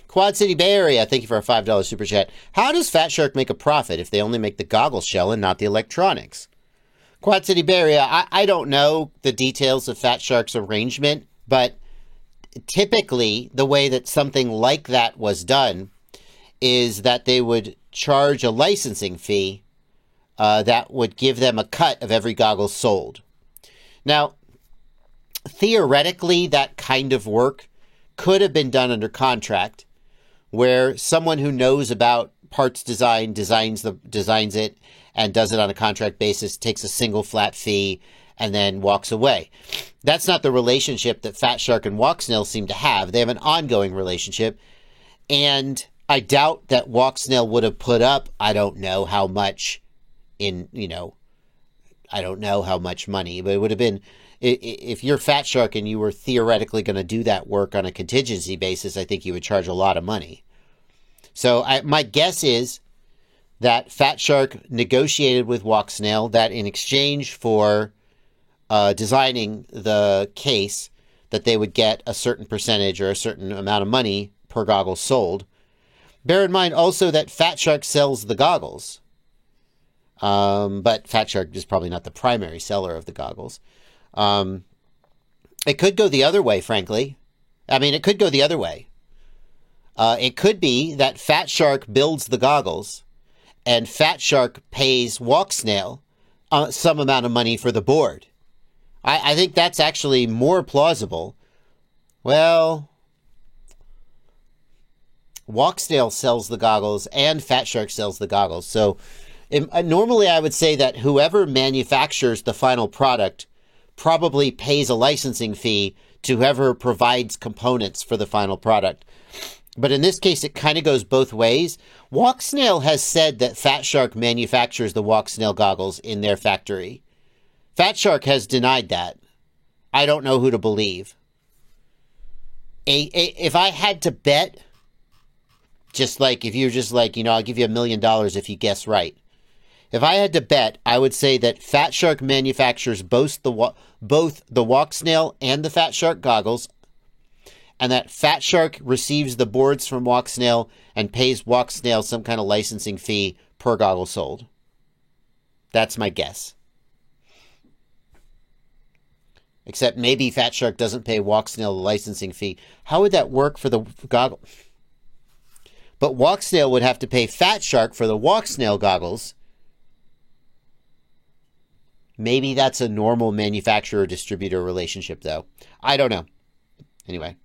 Quad City Bay Area, thank you for a $5 super chat. How does Fat Shark make a profit if they only make the goggle shell and not the electronics? Quad City Bay Area, I don't know the details of Fat Shark's arrangement, but typically the way that something like that was done is that they would charge a licensing fee that would give them a cut of every goggle sold. Now, theoretically, that kind of work could have been done under contract, where someone who knows about parts design designs it and does it on a contract basis, takes a single flat fee, and then walks away. That's not the relationship that Fat Shark and Walksnail seem to have. They have an ongoing relationship, and I doubt that Walksnail would have put up, I don't know how much I don't know how much money, but it would have been, if you're Fat Shark and you were theoretically going to do that work on a contingency basis, I think you would charge a lot of money. So my guess is that Fat Shark negotiated with Walksnail that in exchange for designing the case, that they would get a certain percentage or a certain amount of money per goggle sold. Bear in mind also that Fat Shark sells the goggles. But Fat Shark is probably not the primary seller of the goggles. It could go the other way, frankly. I mean, it could go the other way. It could be that Fat Shark builds the goggles and Fat Shark pays Walksnail some amount of money for the board. I think that's actually more plausible. Well, Walksnail sells the goggles and Fat Shark sells the goggles. So normally I would say that whoever manufactures the final product probably pays a licensing fee to whoever provides components for the final product. But in this case, it kind of goes both ways. Walksnail has said that Fat Shark manufactures the Walksnail goggles in their factory. Fat Shark has denied that. I don't know who to believe. If I had to bet, just like if you're just like, I'll give you $1 million if you guess right. If I had to bet, I would say that Fat Shark manufactures both the Walksnail and the Fat Shark goggles, and that Fat Shark receives the boards from Walksnail and pays Walksnail some kind of licensing fee per goggle sold. That's my guess. Except maybe Fat Shark doesn't pay Walksnail the licensing fee. How would that work for the goggle? But Walksnail would have to pay Fat Shark for the Walksnail goggles. Maybe that's a normal manufacturer-distributor relationship, though. I don't know. Anyway.